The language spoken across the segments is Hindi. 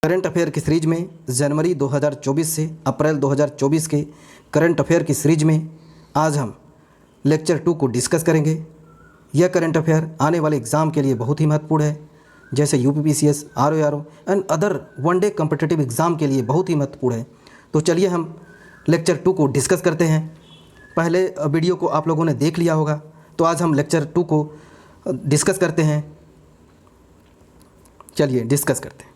करंट अफेयर की सीरीज में जनवरी 2024 से अप्रैल 2024 के करंट अफेयर की सीरीज में आज हम लेक्चर 2 को डिस्कस करेंगे। यह करंट अफेयर आने वाले एग्ज़ाम के लिए बहुत ही महत्वपूर्ण है, जैसे UPPCS, RORO and other one day competitive exam के लिए बहुत ही महत्वपूर्ण है। तो चलिए हम लेक्चर 2 को डिस्कस करते हैं। पहले वीडियो को आप लोगों ने देख लिया होगा, तो आज हम लेक्चर 2 को डिस्कस करते हैं। चलिए डिस्कस करते हैं।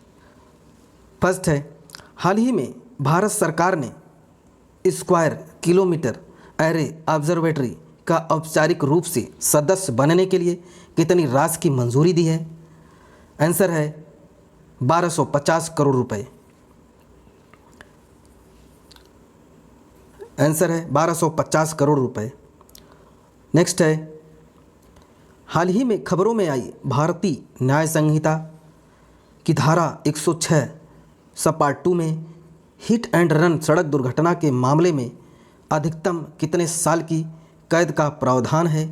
फर्स्ट है, हाल ही में भारत सरकार ने स्क्वायर किलोमीटर एरे ऑब्जर्वेटरी का औपचारिक रूप से सदस्य बनने के लिए कितनी राशि की मंजूरी दी है? आंसर है 1250 करोड़ रुपए। आंसर है 1250 करोड़ रुपए। नेक्स्ट है, हाल ही में खबरों में आई भारतीय न्याय संहिता की धारा 106 सब पार्ट 2 में हिट एंड रन सड़क दुर्घटना के मामले में अधिकतम कितने साल की कैद का प्रावधान है?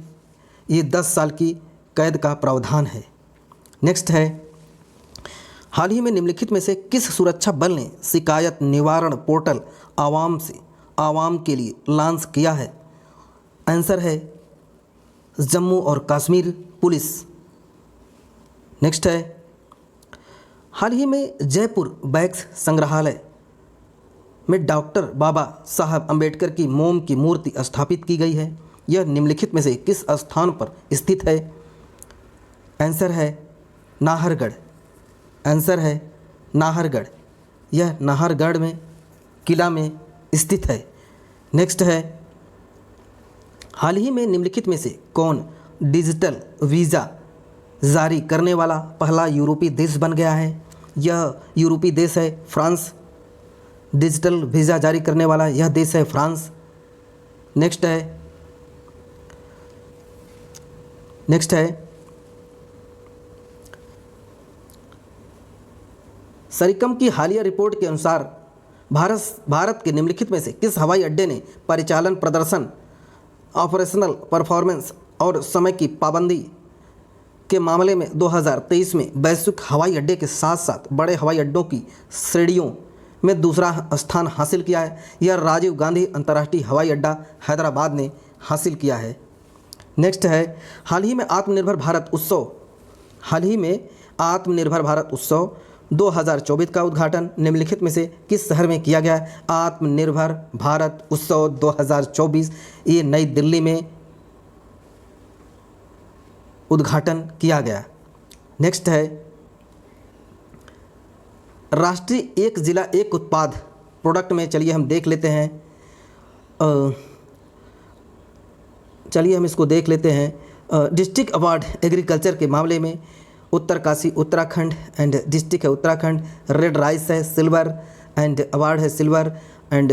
ये 10 साल की कैद का प्रावधान है। नेक्स्ट है, हाल ही में निम्नलिखित में से किस सुरक्षा बल ने शिकायत निवारण पोर्टल आवाम के लिए लॉन्च किया है? आंसर है जम्मू और कश्मीर पुलिस। नेक्स्ट है, हाल ही में जयपुर वैक्स संग्रहालय में डॉक्टर बाबा साहब अंबेडकर की मोम की मूर्ति स्थापित की गई है। यह निम्नलिखित में से किस स्थान पर स्थित है? आंसर है नाहरगढ़। आंसर है नाहरगढ़। यह नाहरगढ़ में किला में स्थित है। नेक्स्ट है, हाल ही में निम्नलिखित में से कौन डिजिटल वीज़ा जारी करने वाला पहला यूरोपीय देश बन गया है? यह यूरोपीय देश है फ्रांस। डिजिटल वीज़ा जारी करने वाला यह देश है फ्रांस। नेक्स्ट है, सरिकम की हालिया रिपोर्ट के अनुसार भारत के निम्नलिखित में से किस हवाई अड्डे ने परिचालन प्रदर्शन, ऑपरेशनल परफॉर्मेंस और समय की पाबंदी के मामले में 2023 में वैश्विक हवाई अड्डे के साथ साथ बड़े हवाई अड्डों की श्रेणियों में दूसरा स्थान हासिल किया है? यह राजीव गांधी अंतर्राष्ट्रीय हवाई अड्डा हैदराबाद ने हासिल किया है। नेक्स्ट है, हाल ही में आत्मनिर्भर भारत उत्सव 2024 का उद्घाटन निम्नलिखित में से किस शहर में किया गया है? आत्मनिर्भर भारत उत्सव 2024 ये नई दिल्ली में उद्घाटन किया गया। नेक्स्ट है, राष्ट्रीय एक जिला एक उत्पाद प्रोडक्ट में चलिए हम देख लेते हैं। चलिए हम इसको देख लेते हैं। डिस्ट्रिक्ट अवार्ड एग्रीकल्चर के मामले में उत्तरकाशी उत्तराखंड एंड डिस्ट्रिक्ट है उत्तराखंड। रेड राइस है सिल्वर एंड अवार्ड है silver and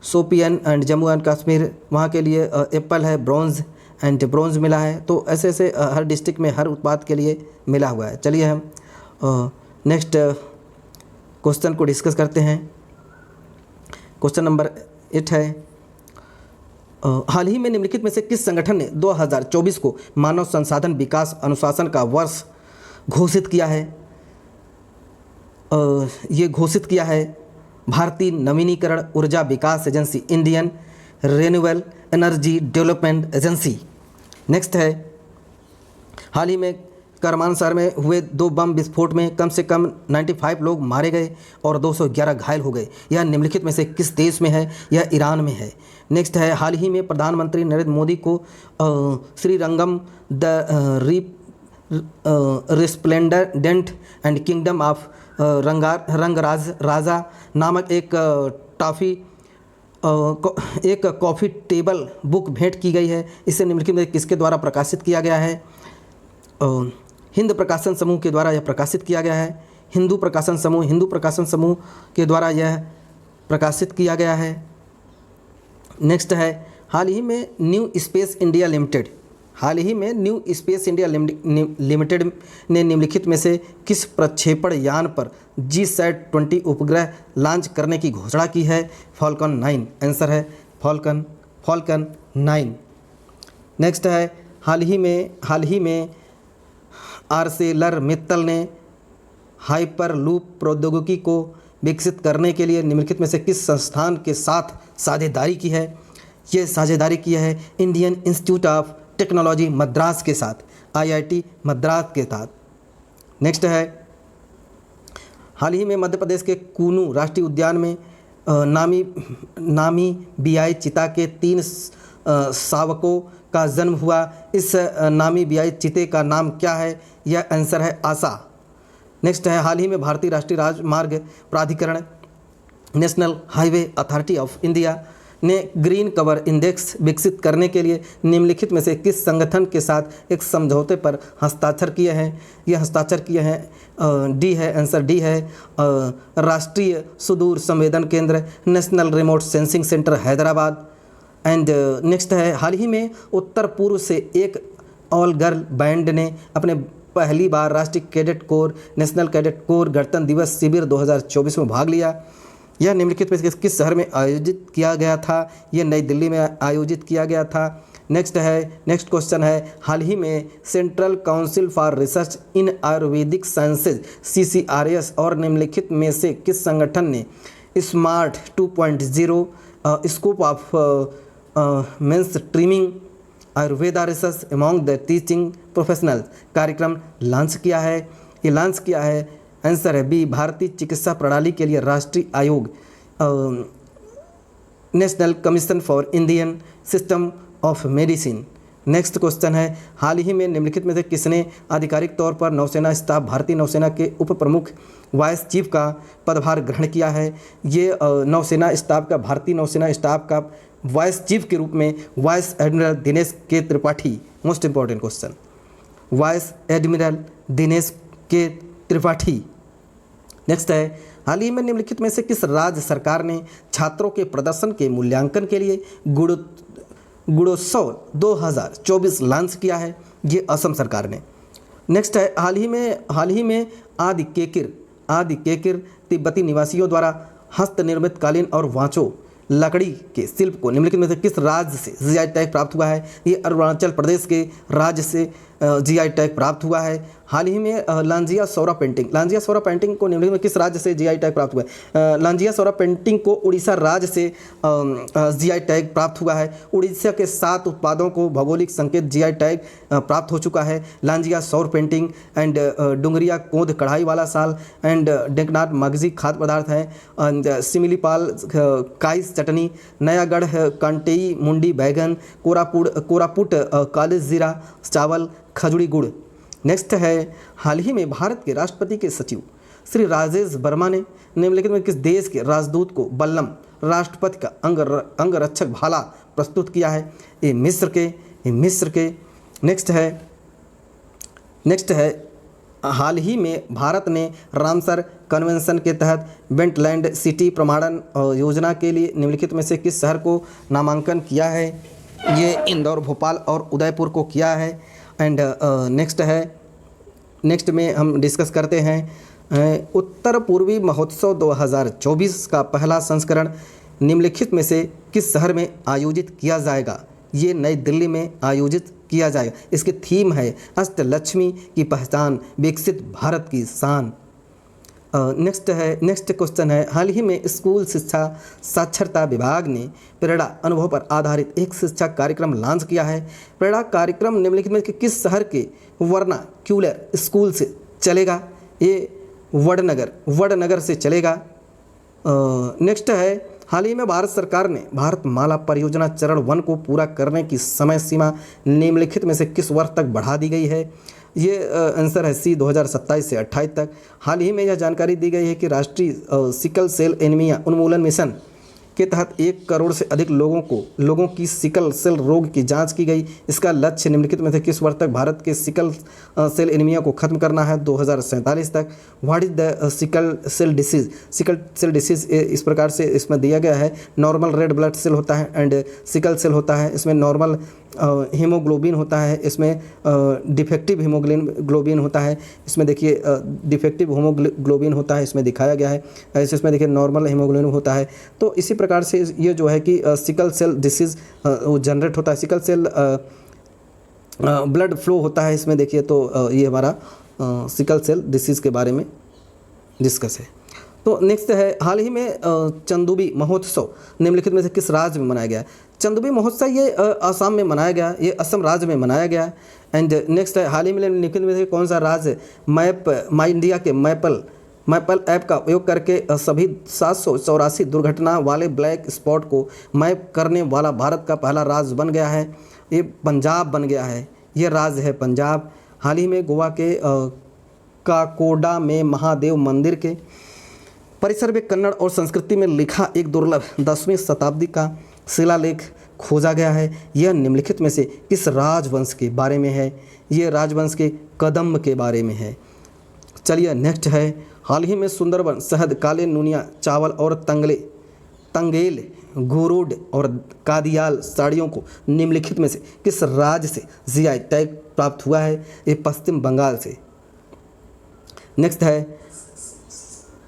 Shopian and Jammu and Kashmir वहाँ के लिए एप्पल है ब्रॉन्ज एंड ब्रॉन्ज मिला है। तो ऐसे ऐसे हर डिस्ट्रिक्ट में हर उत्पाद के लिए मिला हुआ है। चलिए हम नेक्स्ट क्वेश्चन को डिस्कस करते हैं। क्वेश्चन नंबर 8 है, हाल ही में निम्नलिखित में से किस संगठन ने 2024 को मानव संसाधन विकास अनुशासन का वर्ष घोषित किया है? ये घोषित किया है भारतीय नवीनीकरण ऊर्जा विकास एजेंसी, Indian Renewable Energy Development Agency. Next है, हाल ही में करमान शहर में हुए 2 बम विस्फोट में कम से कम 95 लोग मारे गए और 211 घायल हो गए। यह निम्नलिखित में से किस देश में है? यह ईरान में है। नेक्स्ट है, हाल ही में प्रधानमंत्री नरेंद्र मोदी को Srirangam the resplendent and kingdom of Raja नामक एक कॉफ़ी टेबल बुक भेंट की गई है। इसे निम्नलिखित में किसके द्वारा प्रकाशित किया गया है? हिंद प्रकाशन समूह के द्वारा यह प्रकाशित किया गया है। हिंदू प्रकाशन समूह के द्वारा यह प्रकाशित किया गया है। नेक्स्ट है, हाल ही में न्यू स्पेस इंडिया लिमिटेड ने निम्नलिखित में से किस प्रक्षेपण यान पर GSAT-20 उपग्रह लॉन्च करने की घोषणा की है? फॉल्कन 9। आंसर है फॉल्कन 9। नेक्स्ट है, हाल ही में आर्सेलर मित्तल ने हाइपरलूप प्रौद्योगिकी को विकसित करने के लिए निम्नलिखित में से किस संस्थान के साथ साझेदारी की है? ये साझेदारी की है Indian institute of technology Madras के साथ, IIT मद्रास के साथ। नेक्स्ट है, हाल ही में मध्य प्रदेश के कूनू राष्ट्रीय उद्यान में नामी बियाई चीता के 3 शावकों का जन्म हुआ। इस नामी बियाई चीते का नाम क्या है? यह आंसर है आशा। नेक्स्ट है, हाल ही में भारतीय राष्ट्रीय राजमार्ग प्राधिकरण national highway authority of India ने ग्रीन कवर इंडेक्स विकसित करने के लिए निम्नलिखित में से किस संगठन के साथ एक समझौते पर हस्ताक्षर किए हैं? यह हस्ताक्षर किए हैं डी है, आंसर डी है, राष्ट्रीय सुदूर संवेदन केंद्र national remote sensing centre Hyderabad. And next है, हाल ही में उत्तर पूर्व से एक ऑल गर्ल बैंड ने अपने पहली बार राष्ट्रीय cadet corps national cadet corps गणतंत्र दिवस शिविर 2024 में भाग लिया। यह निम्नलिखित में किस शहर में आयोजित किया गया था? यह नई दिल्ली में आयोजित किया गया था। नेक्स्ट क्वेश्चन है, हाल ही में central council for research in Ayurvedic sciences CCRS और निम्नलिखित में से किस संगठन ने smart 2.0 scope of mainstreaming Ayurveda research among the teaching professional कार्यक्रम लॉन्च किया है? ये लॉन्च किया है, आंसर है बी, भारतीय चिकित्सा प्रणाली के लिए राष्ट्रीय आयोग national commission for Indian system of medicine. Next question है, हाल ही में निम्नलिखित में से किसने आधिकारिक तौर पर नौसेना स्टाफ भारतीय नौसेना के उप प्रमुख वाइस चीफ का पदभार ग्रहण किया है? ये नौसेना स्टाफ का भारतीय नौसेना स्टाफ का वाइस चीफ के रूप में वाइस एडमिरल दिनेश के Tripathi. Most important question, vice admiral Dinesh के त्रिपाठी। नेक्स्ट है, हाल ही में निम्नलिखित में से किस राज्य सरकार ने छात्रों के प्रदर्शन के मूल्यांकन के लिए गुणोत्सव 2024 लॉन्च किया है? ये असम सरकार ने। नेक्स्ट है, हाल ही में आदि केकिर तिब्बती निवासियों द्वारा हस्तनिर्मित कालीन और वांचो लकड़ी के शिल्प को निम्नलिखित में से किस राज्य से GI टैग प्राप्त हुआ है? ये अरुणाचल प्रदेश के राज्य से GI टैग प्राप्त हुआ है। हाल ही में लांजिया सौरा पेंटिंग को निम्नलिखित में किस राज्य से GI टैग प्राप्त हुआ है? लांजिया सौरा पेंटिंग को उड़ीसा राज्य से GI टैग प्राप्त हुआ है। उड़ीसा के 7 उत्पादों को भौगोलिक संकेत GI टैग प्राप्त हो चुका है। लांजिया सौर पेंटिंग एंड डुंगरिया कोंद कढ़ाई वाला साल एंड डेकनाथ मगजी खाद्य पदार्थ है। एंड सिमिलीपाल काइस चटनी, नयागढ़ कंटेई मुंडी बैगन, कोरापुट काली जीरा चावल, खजूरी गुड़। नेक्स्ट है, हाल ही में भारत के राष्ट्रपति के सचिव श्री राजेश वर्मा ने निम्नलिखित में किस देश के राजदूत को बल्लम राष्ट्रपति का अंगरक्षक भाला प्रस्तुत किया है? ये मिस्र के। नेक्स्ट है, हाल ही में भारत ने रामसर कन्वेंशन के तहत वेटलैंड सिटी प्रमाणन योजना के लिए निम्नलिखित में से किस शहर को नामांकन किया है? ये इंदौर, भोपाल और उदयपुर को किया है। एंड नेक्स्ट में हम डिस्कस करते हैं उत्तर पूर्वी महोत्सव 2024 का पहला संस्करण निम्नलिखित में से किस शहर में आयोजित किया जाएगा? ये नई दिल्ली में आयोजित किया जाएगा। इसकी थीम है अष्टलक्ष्मी की पहचान, विकसित भारत की शान। नेक्स्ट क्वेश्चन है, हाल ही में स्कूल शिक्षा साक्षरता विभाग ने प्रेरणा अनुभव पर आधारित एक शिक्षा कार्यक्रम लॉन्च किया है। प्रेरणा कार्यक्रम निम्नलिखित में किस शहर के वर्नाक्यूलर स्कूल से चलेगा? ये वडनगर से चलेगा। नेक्स्ट है, हाल ही में भारत सरकार ने भारतमाला परियोजना चरण 1 को पूरा करने की समय सीमा निम्नलिखित में से किस वर्ष तक बढ़ा दी गई है? ये आंसर है सी, 2027 से 28 तक। हाल ही में यह जानकारी दी गई है कि राष्ट्रीय सिकल सेल एनीमिया उन्मूलन मिशन के तहत 1 करोड़ से अधिक लोगों की सिकल सेल रोग की जांच की गई। इसका लक्ष्य निम्नलिखित में से किस वर्ष तक भारत के सिकल सेल एनीमिया को खत्म करना है? 2047 तक। What is the sickle cell disease इस प्रकार से इसमें दिया गया है, नॉर्मल रेड ब्लड सेल होता है एंड सिकल सेल होता है। इसमें नॉर्मल हीमोग्लोबिन होता है, इसमें डिफेक्टिव हीमोग्लोबिन होता है। इसमें देखिए डिफेक्टिव हीमोग्लोबिन होता है, इसमें दिखाया गया है। ऐसे इसमें देखिए नॉर्मल हीमोग्लोबिन होता है। तो इसी प्रकार से ये जो है कि सिकल सेल डिसीज़ वो जनरेट होता है। सिकल सेल ब्लड फ्लो होता है इसमें देखिए। तो ये हमारा सिकल सेल डिसीज़ के बारे में डिस्कस है। तो नेक्स्ट है, हाल ही में चंदुबी महोत्सव निम्नलिखित में से किस राज्य में मनाया गया? चंदुबी महोत्सव ये असम में मनाया गया, ये असम राज्य में मनाया गया। एंड नेक्स्ट है, हाल ही में निम्नलिखित में से कौन सा राज्य माई इंडिया के मैपल ऐप का उपयोग करके सभी 784 दुर्घटना वाले ब्लैक स्पॉट को मैप करने वाला भारत का पहला राज्य बन गया है? ये पंजाब बन गया है, ये राज्य है पंजाब। हाल ही में गोवा के काकोडा में महादेव मंदिर के परिसर में कन्नड़ और संस्कृति में लिखा एक दुर्लभ 10वीं शताब्दी का शिलालेख खोजा गया है। यह निम्नलिखित में से किस राजवंश के बारे में है? यह राजवंश के कदम्ब के बारे में है। चलिए नेक्स्ट है, हाल ही में सुंदरबन शहद, काले नूनिया चावल और तंगेल, गुरुड और कादियाल साड़ियों को निम्नलिखित में से किस राज्य से जीआई टैग प्राप्त हुआ है? ये पश्चिम बंगाल से। नेक्स्ट है,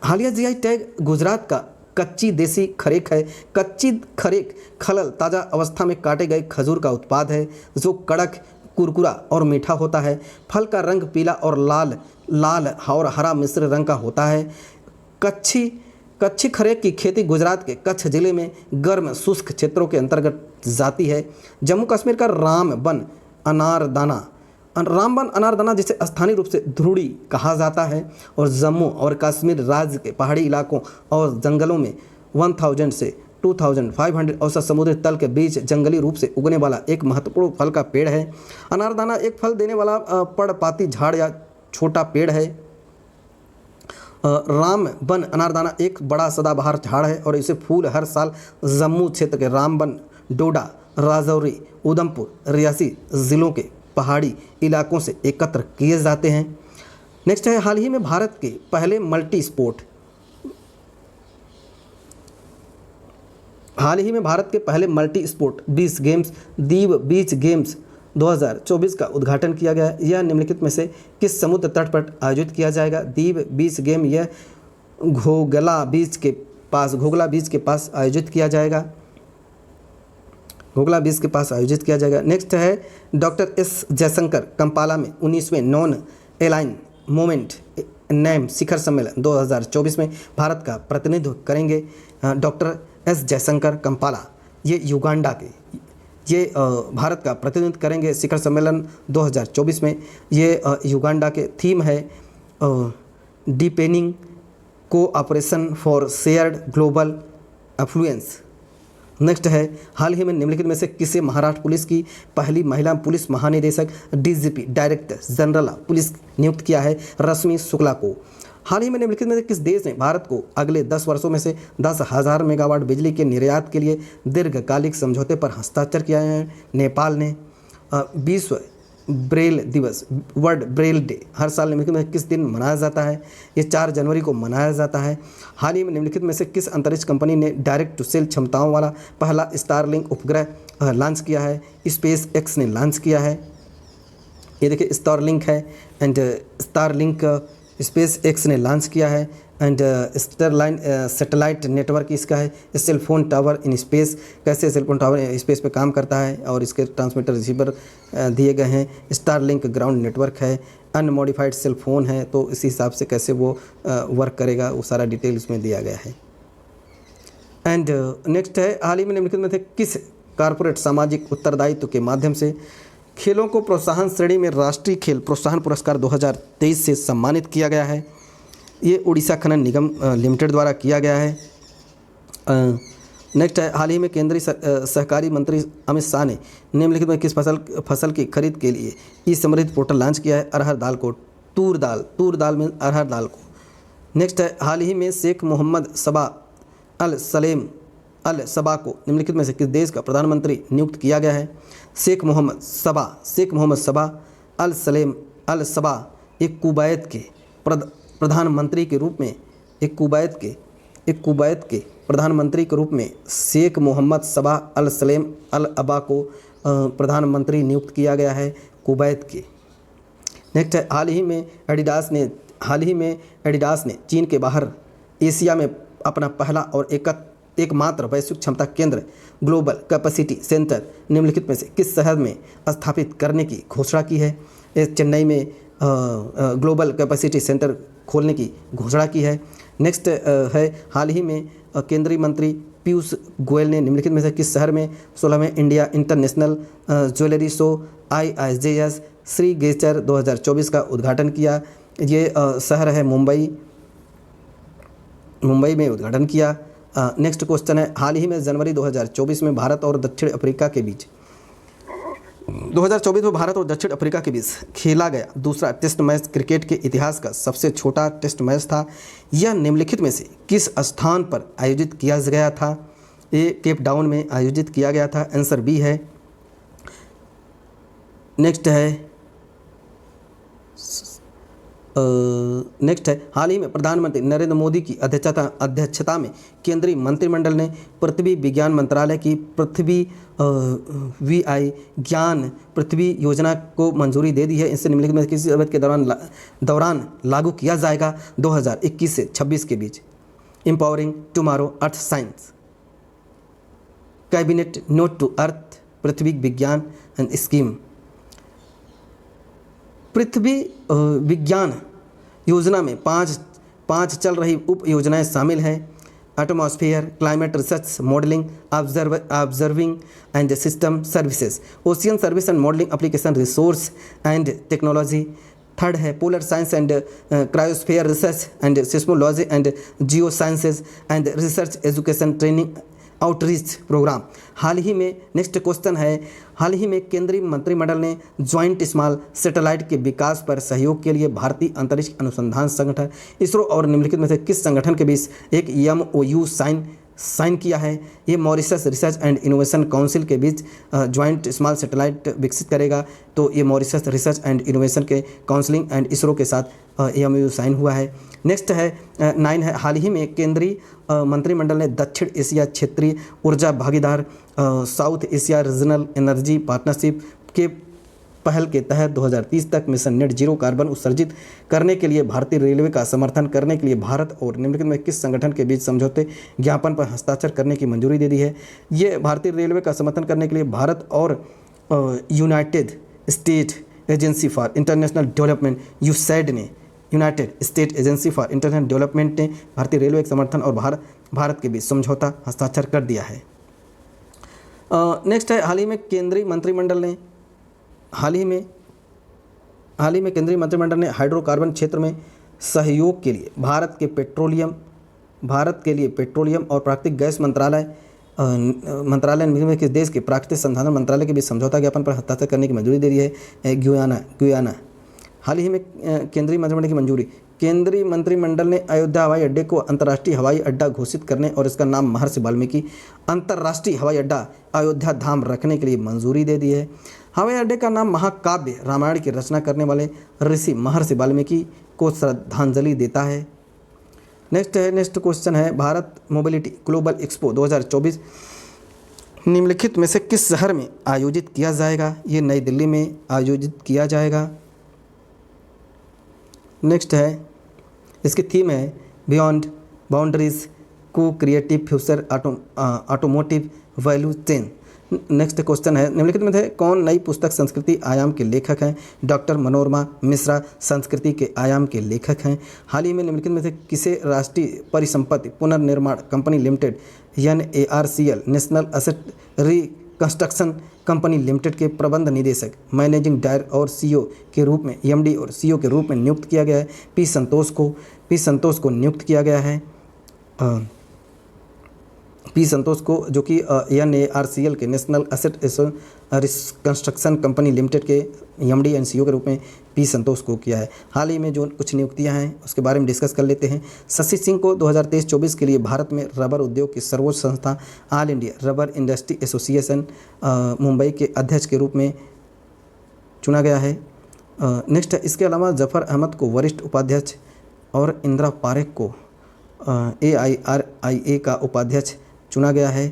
हालिया जीआई टैग गुजरात का कच्ची देसी खरेक है। कच्ची खरेक खलल ताज़ा अवस्था में काटे गए खजूर का उत्पाद है जो कड़क, कुरकुरा और मीठा होता है। फल का रंग पीला और लाल और हरा मिश्र रंग का होता है। कच्ची खरेक की खेती गुजरात के कच्छ जिले में गर्म शुष्क क्षेत्रों के अंतर्गत जाती है। जम्मू कश्मीर का रामबन अनारदाना जिसे स्थानीय रूप से ध्रुड़ी कहा जाता है और जम्मू और कश्मीर राज्य के पहाड़ी इलाकों और जंगलों में 1000 से 2500 औसत समुद्री तल के बीच जंगली रूप से उगने वाला एक महत्वपूर्ण फल का पेड़ है। अनारदाना एक फल देने वाला पर्णपाती झाड़ या छोटा पेड़ है। रामबन अनारदाना एक बड़ा सदाबहार झाड़ है और इसे फूल हर साल जम्मू क्षेत्र के रामबन, डोडा, राजौरी, उधमपुर, रियासी जिलों के पहाड़ी इलाकों से एकत्र किए जाते हैं। नेक्स्ट है, हाल ही में भारत के पहले multi sport beach games Diu beach games 2024 का उद्घाटन किया गया। यह निम्नलिखित में से किस समुद्र तट पर आयोजित किया जाएगा? दीव बीच गेम यह घोगला बीच के पास आयोजित किया जाएगा। नेक्स्ट है, डॉक्टर एस जयशंकर कंपाला में 19वें नॉन एलाइन मोमेंट नेम शिखर सम्मेलन 2024 में भारत का प्रतिनिधित्व करेंगे। डॉक्टर एस जयशंकर कंपाला ये युगांडा के भारत का प्रतिनिधित्व करेंगे शिखर सम्मेलन 2024 में। ये युगांडा के थीम है deepening cooperation for shared global affluence. Next है, हाल ही में निम्नलिखित में से किसे महाराष्ट्र पुलिस की पहली महिला पुलिस महानिदेशक डीजीपी डायरेक्टर जनरल पुलिस नियुक्त किया है? रश्मि शुक्ला को। हाल ही में निम्नलिखित में से किस देश ने भारत को अगले 10 वर्षों में से 10,000 मेगावाट बिजली के निर्यात के लिए दीर्घकालिक समझौते पर हस्ताक्षर किया है? नेपाल ने। विश्व ब्रेल दिवस, वर्ल्ड ब्रेल डे हर साल निम्नलिखित में किस दिन मनाया जाता है? ये 4 जनवरी को मनाया जाता है। हाल ही में निम्नलिखित में से किस अंतरिक्ष कंपनी ने डायरेक्ट टू सेल क्षमताओं वाला पहला स्टारलिंक उपग्रह लॉन्च किया है? स्पेस एक्स ने लॉन्च किया है। ये देखिए स्टारलिंक है एंड स्टारलिंक स्पेस एक्स ने लॉन्च किया है। एंड स्टरलाइन सैटेलाइट नेटवर्क इसका है। Cell phone tower in space, कैसे सेल फोन टावर स्पेस पे काम करता है और इसके ट्रांसमीटर रिसीवर दिए गए हैं। स्टारलिंक ग्राउंड नेटवर्क है। अनमॉडिफाइड सेल फोन है, तो इसी हिसाब से कैसे वो वर्क करेगा वो सारा डिटेल इसमें दिया गया है। एंड नेक्स्ट है, हाल ही में निम्नलिखित में से किस कॉर्पोरेट सामाजिक उत्तरदायित्व के माध्यम से खेलों को प्रोत्साहन श्रेणी में राष्ट्रीय खेल प्रोत्साहन पुरस्कार 2023 से सम्मानित किया गया है? ये उड़ीसा खनन निगम लिमिटेड द्वारा किया गया है। नेक्स्ट है, हाल ही में केंद्रीय सहकारी मंत्री अमित शाह ने निम्नलिखित में किस फसल की खरीद के लिए ई समृद्धि पोर्टल लॉन्च किया है? अरहर दाल को तूर दाल में अरहर दाल को। नेक्स्ट है, हाल ही में शेख मोहम्मद सबा अल सबा को निम्नलिखित में से किस देश का प्रधानमंत्री नियुक्त किया गया है? शेख मोहम्मद सबा अल सबा एक कुवैत के प्रधानमंत्री के रूप में प्रधानमंत्री के रूप में शेख मोहम्मद सबा अल अबा को प्रधानमंत्री नियुक्त किया गया है कुवैत के। नेक्स्ट है, हाल ही में एडिडास ने चीन के बाहर एशिया में अपना पहला और एकमात्र वैश्विक क्षमता केंद्र ग्लोबल कैपेसिटी सेंटर निम्नलिखित में से किस शहर में स्थापित करने की घोषणा की है? चेन्नई में ग्लोबल कैपेसिटी सेंटर खोलने की घोषणा की है। नेक्स्ट है हाल ही में केंद्रीय मंत्री पीयूष गोयल ने निम्नलिखित में से किस शहर में 16वें India international jewellery show IIJS signature 2024 का उद्घाटन किया। ये शहर है मुंबई में उद्घाटन किया। नेक्स्ट क्वेश्चन है हाल ही में जनवरी 2024 में भारत और दक्षिण अफ्रीका के बीच 2024 में भारत और दक्षिण अफ्रीका के बीच खेला गया दूसरा टेस्ट मैच क्रिकेट के इतिहास का सबसे छोटा टेस्ट मैच था। यह निम्नलिखित में से किस स्थान पर आयोजित किया गया था? ए केप टाउन में आयोजित किया गया था। आंसर बी है। नेक्स्ट है हाल ही में प्रधानमंत्री नरेंद्र मोदी की अध्यक्षता में केंद्रीय मंत्रिमंडल ने पृथ्वी विज्ञान मंत्रालय की पृथ्वी VI ज्ञान पृथ्वी योजना को मंजूरी दे दी है। इससे निम्नलिखित में किसी अवधि के दौरान लागू किया जाएगा 2021 से 26 के बीच। Empowering tomorrow earth science cabinet note to earth Prithvi Vigyan and scheme. पृथ्वी विज्ञान योजना में पाँच चल रही उप योजनाएं शामिल हैं। Atmosphere climate research modelling observing and system services, ocean service and modelling application resource and technology. Third है polar science and cryosphere research and seismology and geosciences and research education training outreach programme. हाल ही में नेक्स्ट क्वेश्चन है हाल ही में केंद्रीय मंत्रिमंडल ने ज्वाइंट स्मॉल सैटेलाइट के विकास पर सहयोग के लिए भारतीय अंतरिक्ष अनुसंधान संगठन इसरो और निम्नलिखित में से किस संगठन के बीच एक MOU साइन किया है? ये Mauritius research and innovation council के बीच ज्वाइंट स्मॉल सैटेलाइट विकसित करेगा। तो ये मॉरिशस रिसर्च एंड इनोवेशन के काउंसिलिंग एंड इसरो के साथ MOU साइन हुआ है। नेक्स्ट है 9 है हाल ही में केंद्रीय मंत्रिमंडल ने दक्षिण एशिया क्षेत्रीय ऊर्जा भागीदार south Asia regional energy partnership के पहल के तहत 2030 तक मिशन नेट जीरो कार्बन उत्सर्जित करने के लिए भारतीय रेलवे का समर्थन करने के लिए भारत और निम्नलिखित में किस संगठन के बीच समझौते ज्ञापन पर हस्ताक्षर करने की मंजूरी दे दी है? ये भारतीय रेलवे का समर्थन करने के लिए भारत और United State agency for international development USAID ने United State agency for international development ने भारतीय रेलवे के समर्थन और भारत के बीच समझौता हस्ताक्षर कर दिया है। नेक्स्ट है हाल ही में केंद्रीय मंत्रिमंडल ने हाइड्रोकार्बन क्षेत्र में सहयोग के लिए भारत के लिए पेट्रोलियम और प्राकृतिक गैस मंत्रालय में किस देश के प्राकृतिक संसाधन मंत्रालय के बीच समझौता ज्ञापन पर हस्ताक्षर करने की मंजूरी दे दी है? गुयाना। हाल ही में केंद्रीय मंत्रिमंडल की मंजूरी। केंद्रीय मंत्रिमंडल ने अयोध्या हवाई अड्डे को अंतर्राष्ट्रीय हवाई अड्डा घोषित करने और इसका नाम महर्षि वाल्मीकि अंतर्राष्ट्रीय हवाई अड्डा अयोध्या धाम रखने के लिए मंजूरी दे दी है। हवाई अड्डे का नाम महाकाव्य रामायण की रचना करने वाले ऋषि महर्षि वाल्मीकि को श्रद्धांजलि देता है। नेक्स्ट क्वेश्चन है भारत मोबिलिटी ग्लोबल एक्सपो 2024 निम्नलिखित में से किस शहर में आयोजित किया जाएगा? ये नई दिल्ली में आयोजित किया जाएगा। नेक्स्ट है इसकी थीम है बियॉन्ड बाउंड्रीज को creative future automotive value chain. Next question है निम्नलिखित में से कौन नई पुस्तक संस्कृति आयाम के लेखक हैं? डॉक्टर मनोरमा मिश्रा संस्कृति के आयाम के लेखक हैं। हाल ही में निम्नलिखित में से किसे राष्ट्रीय परिसंपत्ति पुनर्निर्माण company limited NARCL national asset reconstruction company limited के प्रबंध निदेशक मैनेजिंग डायरेक्टर और CEO के रूप में MD और CEO के रूप में नियुक्त किया गया है? पी संतोष को नियुक्त किया गया है। पी संतोष को जो कि NARCL के national asset reconstruction company limited के MD एंड CEO के रूप में पी संतोष को किया है। हाल ही में जो कुछ नियुक्तियां हैं उसके बारे में डिस्कस कर लेते हैं। शशि सिंह को 2023-24 के लिए भारत में रबर उद्योग की सर्वोच्च संस्था all India rubber industry association Mumbai के अध्यक्ष के रूप में चुना गया है। नेक्स्ट है इसके अलावा जफ़र अहमद को वरिष्ठ उपाध्यक्ष और इंदिरा पारेख को AIRIA का उपाध्यक्ष चुना गया है।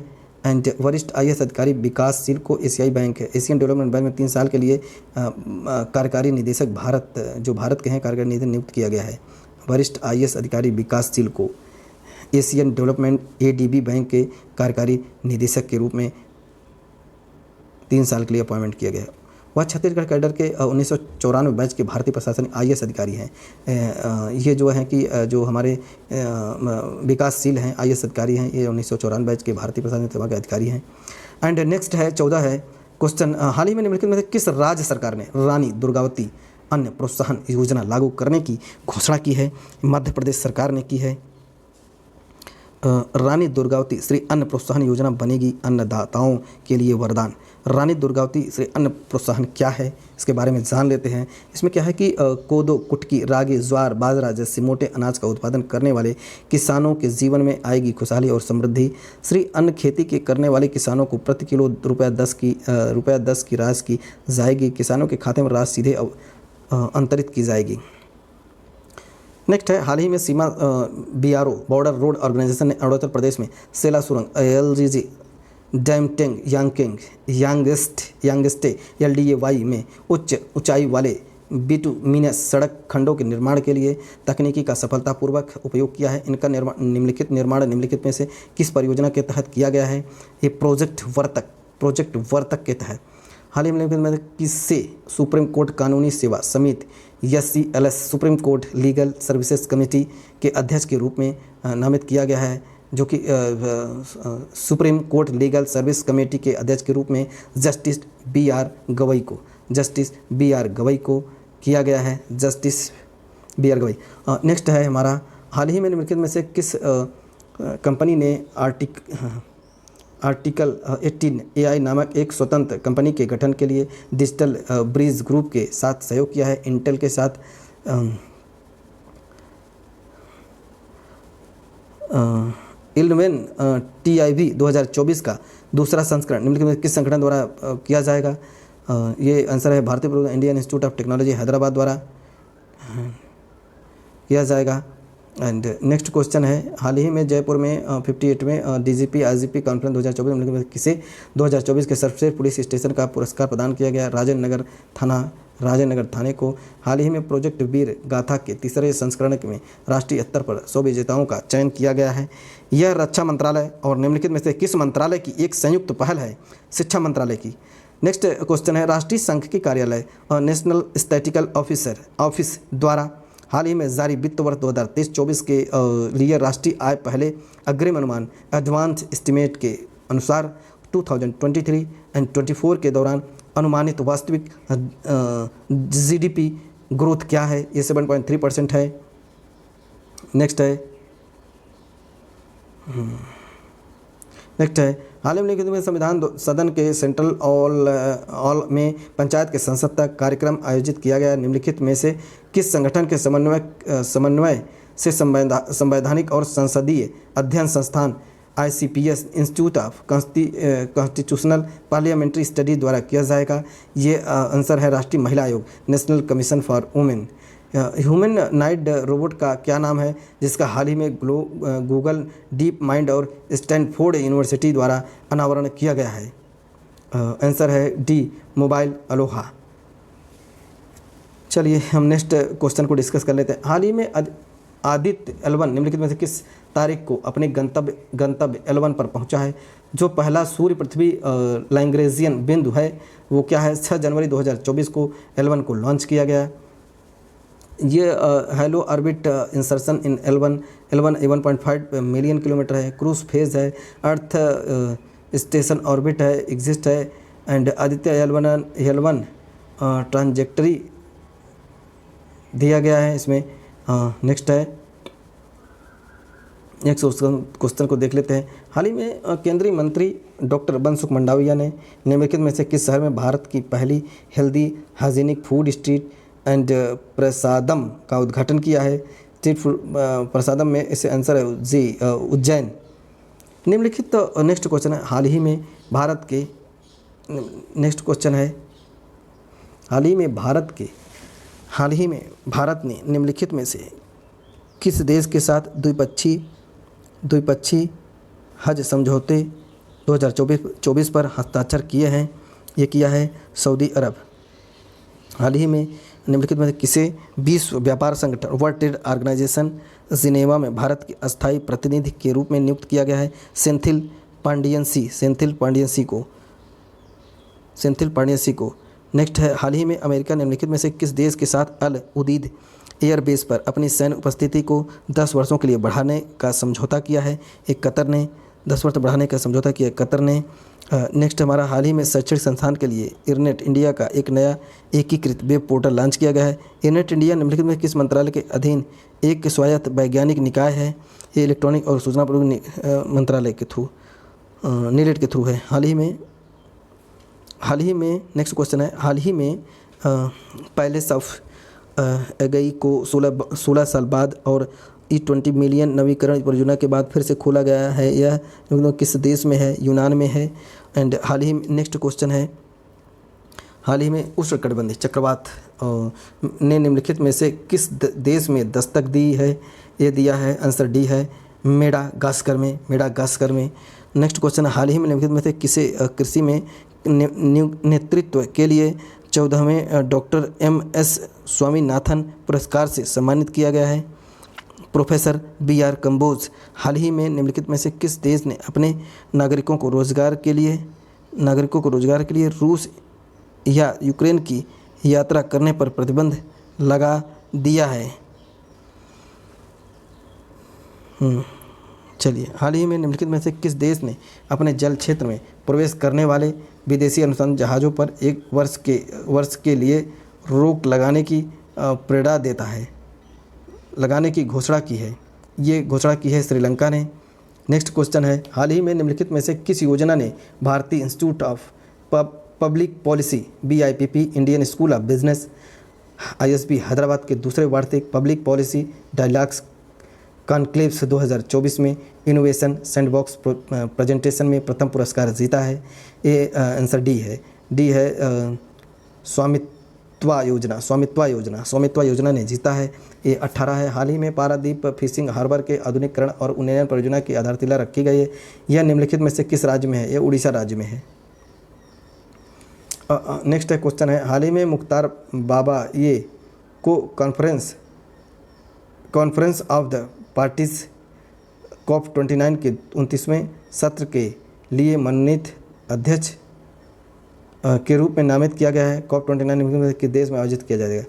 एंड वरिष्ठ IAS अधिकारी विकासशील को एशियाई डेवलपमेंट बैंक में 3 साल के लिए कार्यकारी निदेशक भारत के हैं कार्यकारी निदेशक नियुक्त किया गया है। वरिष्ठ IAS अधिकारी विकासशील को एशियन डेवलपमेंट ADB बैंक के कार्यकारी निदेशक के रूप में 3 साल के लिए अपॉइंटमेंट किया गया है। वह छत्तीसगढ़ कैडर के 1994 बैच के भारतीय प्रशासनिक IAS अधिकारी हैं। ये जो हैं कि जो हमारे विकासशील हैं IAS अधिकारी हैं, ये 1994 बैच के भारतीय प्रशासनिक सेवा के अधिकारी हैं। एंड नेक्स्ट है 14 है क्वेश्चन, हाल ही में निम्नलिखित में से किस राज्य सरकार ने रानी दुर्गावती अन्न प्रोत्साहन योजना लागू करने की घोषणा की है? मध्य प्रदेश सरकार ने की है। रानी दुर्गावती श्री अन्न प्रोत्साहन योजना बनेगी अन्नदाताओं के लिए वरदान। रानी दुर्गावती श्री अन्न प्रोत्साहन क्या है, इसके बारे में जान लेते हैं। इसमें क्या है कि कोदो, कुटकी, रागी, ज्वार, बाजरा जैसे मोटे अनाज का उत्पादन करने वाले किसानों के जीवन में आएगी खुशहाली और समृद्धि। श्री अन्न खेती के करने वाले किसानों को प्रति किलो ₹10 की राशि की जाएगी। किसानों के खाते में राशि सीधे अंतरित की जाएगी। नेक्स्ट है, हाल ही में सीमा BRO बॉर्डर रोड ऑर्गेनाइजेशन ने अरुणाचल प्रदेश में सेला सुरंग, LGG, डैमटेंग, यांगेस्टे LDAY में उच्च ऊंचाई वाले बिटुमिनस सड़क खंडों के निर्माण के लिए तकनीकी का सफलतापूर्वक उपयोग किया है। इनका निर्माण निम्नलिखित में से किस परियोजना के तहत किया गया है? ये प्रोजेक्ट वर्तक के तहत। हाल ही में किससे सुप्रीम कोर्ट कानूनी सेवा समिति SCLS supreme court legal services committee के अध्यक्ष के रूप में नामित किया गया है, जो कि supreme court legal service committee के अध्यक्ष के रूप में जस्टिस BR गवई को किया गया है। Justice BR Gavai. नेक्स्ट है हमारा, हाल ही में निम्नलिखित में से किस कंपनी ने आर्टिकल 18 AI नामक एक स्वतंत्र कंपनी के गठन के लिए डिजिटल ब्रिज ग्रुप के साथ सहयोग किया है? इंटेल के साथ 11 TIV 2024 का दूसरा संस्करण निम्नलिखित में किस संगठन द्वारा किया जाएगा? ये आंसर है भारतीय प्रबंधन Indian institute of technology Hyderabad द्वारा किया जाएगा। एंड नेक्स्ट क्वेश्चन है, हाल ही में जयपुर में 58वें DGP IGP कॉन्फ्रेंस 2024 में किसे 2024 के सर्वश्रेष्ठ पुलिस स्टेशन का पुरस्कार प्रदान किया गया? राजेंद्र नगर थाने को। हाल ही में प्रोजेक्ट वीर गाथा के तीसरे संस्करण में राष्ट्रीय स्तर पर 100 विजेताओं का चयन किया गया है। यह रक्षा मंत्रालय और निम्नलिखित में से किस मंत्रालय की एक संयुक्त पहल है? शिक्षा मंत्रालय की। नेक्स्ट क्वेश्चन है, राष्ट्रीय सांख्यिकी कार्यालय और नेशनल स्टैटिस्टिकल ऑफिस द्वारा हाल ही में जारी वित्त वर्ष 2023-24 के लिए राष्ट्रीय आय पहले अग्रिम अनुमान एडवांस एस्टिमेट के अनुसार 2023 एंड 24 के दौरान अनुमानित वास्तविक GDP ग्रोथ क्या है? ये 7.3% है। नेक्स्ट है, हाल ही में संविधान सदन के सेंट्रल हॉल में पंचायत के संसद तक कार्यक्रम आयोजित किया गया। निम्नलिखित में से किस संगठन के समन्वय से संवैधानिक और संसदीय अध्ययन संस्थान ICPS institute of constitutional parliamentary study द्वारा किया जाएगा? ये आंसर है राष्ट्रीय महिला आयोग, national commission for women. Humanoid robot का क्या नाम है, जिसका हाल ही में गूगल डीप माइंड और स्टैनफोर्ड यूनिवर्सिटी द्वारा अनावरण किया गया है? आंसर है D, मोबाइल अलोहा। चलिए हम नेक्स्ट क्वेश्चन को डिस्कस कर लेते हैं। हाल ही में आदित्य L1 निम्नलिखित में से किस तारीख को अपने गंतव्य L1 पर पहुंचा है? जो पहला सूर्य पृथ्वी लैग्रेंजियन बिंदु है वो क्या है? 6 जनवरी 2024 को L1 को लॉन्च किया गया। ये हेलो ऑर्बिट इंसर्शन इन L1 1.5 मिलियन किलोमीटर है। क्रूज फेज है, अर्थ स्टेशन ऑर्बिट है, एग्जिस्ट है। एंड आदित्य L1 ट्रांजेक्टरी दिया गया है इसमें। नेक्स्ट क्वेश्चन को देख लेते हैं। हाल ही में केंद्रीय मंत्री डॉक्टर मनसुख मंडाविया ने निम्नलिखित में से किस शहर में भारत की पहली healthy hygienic food street and Prasadam का उद्घाटन किया है? स्ट्रीट फूड प्रसादम में इसे आंसर है उज्जैन। निम्नलिखित नेक्स्ट क्वेश्चन है, हाल ही में भारत ने निम्नलिखित में से किस देश के साथ द्विपक्षीय हज समझौते 2024 पर हस्ताक्षर किए हैं? ये किया है सऊदी अरब। हाल ही में निम्नलिखित में किसे विश्व व्यापार संगठन वर्ल्ड ट्रेड ऑर्गेनाइजेशन जिनेवा में भारत के अस्थायी प्रतिनिधि के रूप में नियुक्त किया गया है? सेंथिल पांडियंसी को नेक्स्ट है, हाल ही में अमेरिका निम्नलिखित में से किस देश के साथ अल उदीद एयरबेस पर अपनी सैन्य उपस्थिति को 10 वर्षों के लिए बढ़ाने का समझौता किया है? एक कतर ने 10 वर्ष बढ़ाने का समझौता किया कतर ने। नेक्स्ट हमारा, हाल ही में शैक्षणिक संस्थान के लिए इरनेट इंडिया का एक नया एकीकृत वेब पोर्टल लॉन्च किया गया है। इरनेट इंडिया निम्नलिखित में किस मंत्रालय के अधीन एक स्वायत्त वैज्ञानिक निकाय है? ये इलेक्ट्रॉनिक और सूचना प्रौद्योगिकी मंत्रालय के थ्रू नीलेट के थ्रू है। हाल ही में नेक्स्ट क्वेश्चन है, हाल ही में पैलेस ऑफ एगई को 16 साल बाद और E20 मिलियन नवीकरण परियोजना के बाद फिर से खोला गया है। यह किस देश में है? यूनान में है। एंड हाल ही में नेक्स्ट क्वेश्चन है, हाल ही में उष्णकटिबंधीय चक्रवात ने निम्नलिखित में से किस देश में दस्तक दी है? ये दिया है, आंसर डी है, मेडागास्कर में। नेक्स्ट क्वेश्चन, हाल ही में निम्नलिखित में से किसे कृषि में नेतृत्व के लिए 14वें डॉक्टर MS स्वामीनाथन पुरस्कार से सम्मानित किया गया है? Professor BR Kamboj. हाल ही में निम्नलिखित में से किस देश ने अपने नागरिकों को रोजगार के लिए रूस या यूक्रेन की यात्रा करने पर प्रतिबंध लगा दिया है? चलिए, हाल ही में निम्नलिखित में से किस देश ने अपने जल क्षेत्र में प्रवेश करने वाले विदेशी अनुसंधान जहाज़ों पर 1 वर्ष के लिए रोक लगाने की प्रेरणा देता है, लगाने की घोषणा की है? ये घोषणा की है श्रीलंका ने। नेक्स्ट क्वेश्चन है, हाल ही में निम्नलिखित में से किस योजना ने भारतीय institute of public policy BIPP, Indian school of business ISB Hyderabad के दूसरे वार्षिक पब्लिक पॉलिसी डायलॉग्स कॉन्क्लेव्स 2024 में इनोवेशन सैंडबॉक्स प्रेजेंटेशन में प्रथम पुरस्कार जीता है? ये आंसर डी है स्वामित्व योजना ने जीता है। ये 18 है, हाल ही में पारादीप फिशिंग हार्बर के आधुनिकीकरण और उन्नयन परियोजना की आधारशिला रखी गई है। यह निम्नलिखित में से किस राज्य में है? यह उड़ीसा राज्य में है। नेक्स्ट है क्वेश्चन है, हाल ही में मुख्तार बाबा ये को conference of the parties COP29 के 29वें सत्र के लिए मनोनीत अध्यक्ष के रूप में नामित किया गया है। COP29 किस देश में आयोजित किया जाएगा?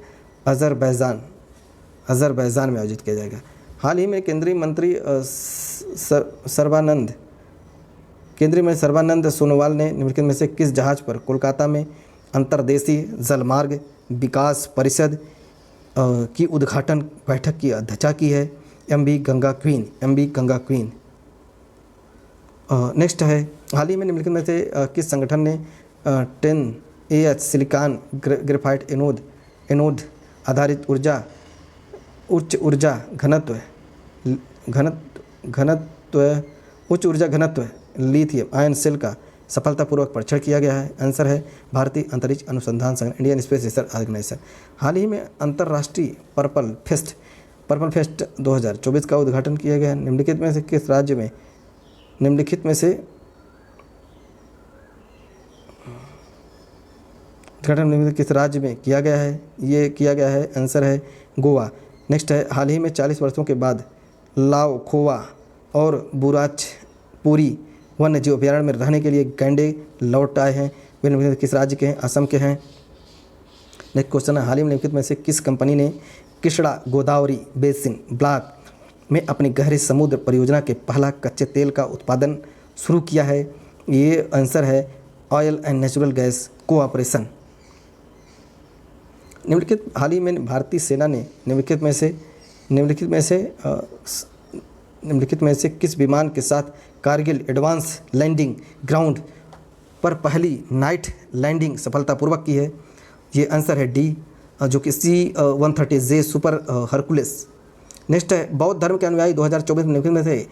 अज़रबैजान में आयोजित किया जाएगा। हाल ही में केंद्रीय मंत्री सर्बानंद सोनोवाल ने निम्नलिखित में से किस जहाज़ पर कोलकाता में अंतर्देशीय जलमार्ग विकास परिषद की उद्घाटन बैठक की अध्यक्षता की है? MV Ganga queen. नेक्स्ट है, हाल ही में निम्नलिखित में से किस संगठन ने 10Ah सिलिकॉन ग्रेफाइट एनोड आधारित उच्च ऊर्जा घनत्व लिथियम आयन सेल का सफलतापूर्वक परीक्षण किया गया है? आंसर है भारतीय अंतरिक्ष अनुसंधान संगठन, इंडियन स्पेस रिसर्च ऑर्गेनाइजेशन। हाल ही में अंतर्राष्ट्रीय पर्पल फेस्ट 2024 का उद्घाटन किया गया है। निम्नलिखित में से किस राज्य में किया गया है? ये किया गया है, आंसर है गोवा। नेक्स्ट है, हाल ही में 40 वर्षों के बाद लाओ खोवा और बुराचपुरी वन्य जीव अभयारण्य में रहने के लिए गैंडे लौट आए हैं। वे किस राज्य के हैं? असम के हैं। नेक्स्ट क्वेश्चन है, हाल ही में निम्नलिखित में से किस कंपनी ने कृष्णा गोदावरी बेसिन ब्लॉक में अपनी गहरे समुद्र परियोजना के पहला कच्चे तेल का उत्पादन शुरू किया है? ये आंसर है oil and natural gas cooperation. निम्नलिखित हाल ही में भारतीय सेना ने निम्नलिखित में से किस विमान के साथ कारगिल एडवांस लैंडिंग ग्राउंड पर पहली नाइट लैंडिंग सफलतापूर्वक की है? ये आंसर है डी, जो कि C-130J सुपर हरकुलिस। नेक्स्ट है, बौद्ध धर्म के अनुयायी 2024 में निम्नलिखित में से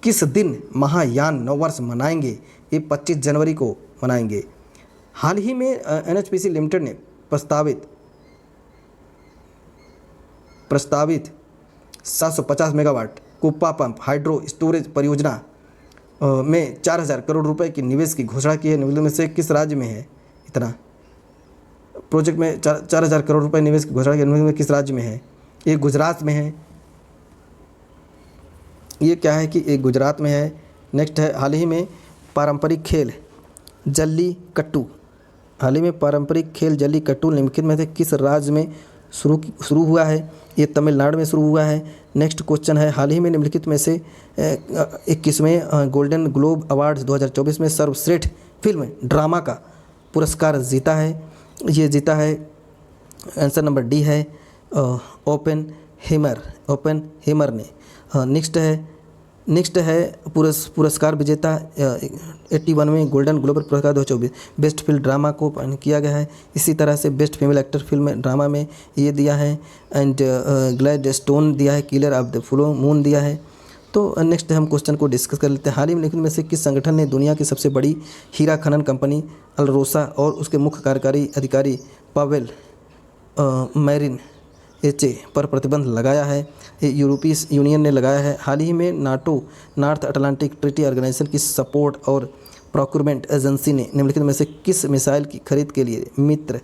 किस दिन महायान नववर्ष मनाएंगे? ये 25 जनवरी को मनाएंगे। हाल ही में NHPC लिमिटेड ने प्रस्तावित 750 मेगावाट कुप्पा पंप हाइड्रो स्टोरेज परियोजना में 4000 करोड़ रुपए की निवेश की घोषणा की है? निम्नलिखित में से किस राज्य में है? इतना प्रोजेक्ट में 4000 करोड़ रुपए निवेश की घोषणा की है, किस राज्य में है? ये गुजरात में है। ये क्या है कि एक गुजरात में है। नेक्स्ट है, हाल ही में पारंपरिक खेल जल्ली कट्टू हाल ही में पारंपरिक खेल जल्लीकट्टू निम्नलिखित में से किस राज्य में शुरू हुआ है? ये तमिलनाडु में शुरू हुआ है। नेक्स्ट क्वेश्चन है, हाल ही में निम्नलिखित में से 21वें गोल्डन ग्लोब अवार्ड्स 2024 में सर्वश्रेष्ठ फिल्म ड्रामा का पुरस्कार जीता है? ये जीता है, आंसर नंबर डी है, ओपेनहेमर ने। नेक्स्ट है पुरस्कार विजेता 81वें गोल्डन ग्लोब पुरस्कार 2024 बेस्ट फिल्म ड्रामा को किया गया है। इसी तरह से best female actor film drama में ये दिया है, एंड ग्लैडस्टोन दिया है, killer of the flow moon दिया है। तो नेक्स्ट हम क्वेश्चन को डिस्कस कर लेते हैं। हाल ही में से किस संगठन ने दुनिया की सबसे बड़ी हीरा खनन कंपनी अल्रोसा और उसके मुख्य कार्यकारी अधिकारी पावेल मैरिन एचे पर प्रतिबंध लगाया है? यूरोपीय यूनियन ने लगाया है। हाल ही में NATO North Atlantic Treaty Organization की सपोर्ट और प्रोक्योरमेंट एजेंसी ने निम्नलिखित में से किस मिसाइल की खरीद के लिए मित्र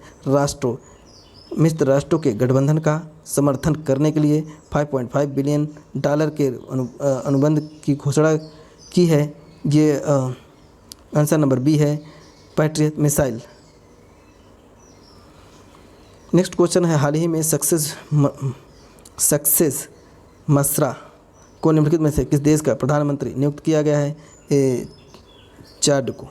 राष्ट्रों के गठबंधन का समर्थन करने के लिए $5.5 बिलियन के अनुबंध की घोषणा की है? ये आंसर नंबर बी है, पैट्रियट मिसाइल। नेक्स्ट क्वेश्चन है, हाल ही में सक्सेस मसरा को निम्नलिखित में से किस देश का प्रधानमंत्री नियुक्त किया गया है? चाड को।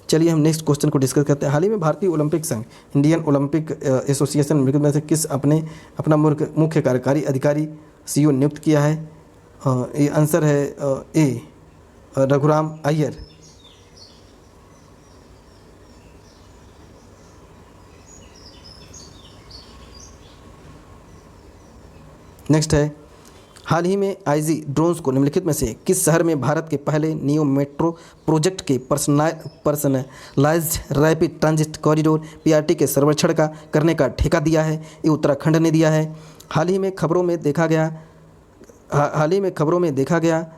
चलिए हम नेक्स्ट क्वेश्चन को डिस्कस करते हैं। हाल ही में भारतीय ओलंपिक संघ इंडियन ओलंपिक एसोसिएशन निम्नलिखित में से किस अपना मुख्य कार्यकारी अधिकारी सीईओ नियुक्त किया है? ये आंसर है ए, रघुराम अय्यर। नेक्स्ट है, हाल ही में आईजी ड्रोन्स को निम्नलिखित में से किस शहर में भारत के पहले नियो मेट्रो प्रोजेक्ट के personalised rapid transit corridor PRT के सर्वेक्षण करने का ठेका दिया है? ये उत्तराखंड ने दिया है। हाल ही में खबरों में देखा गया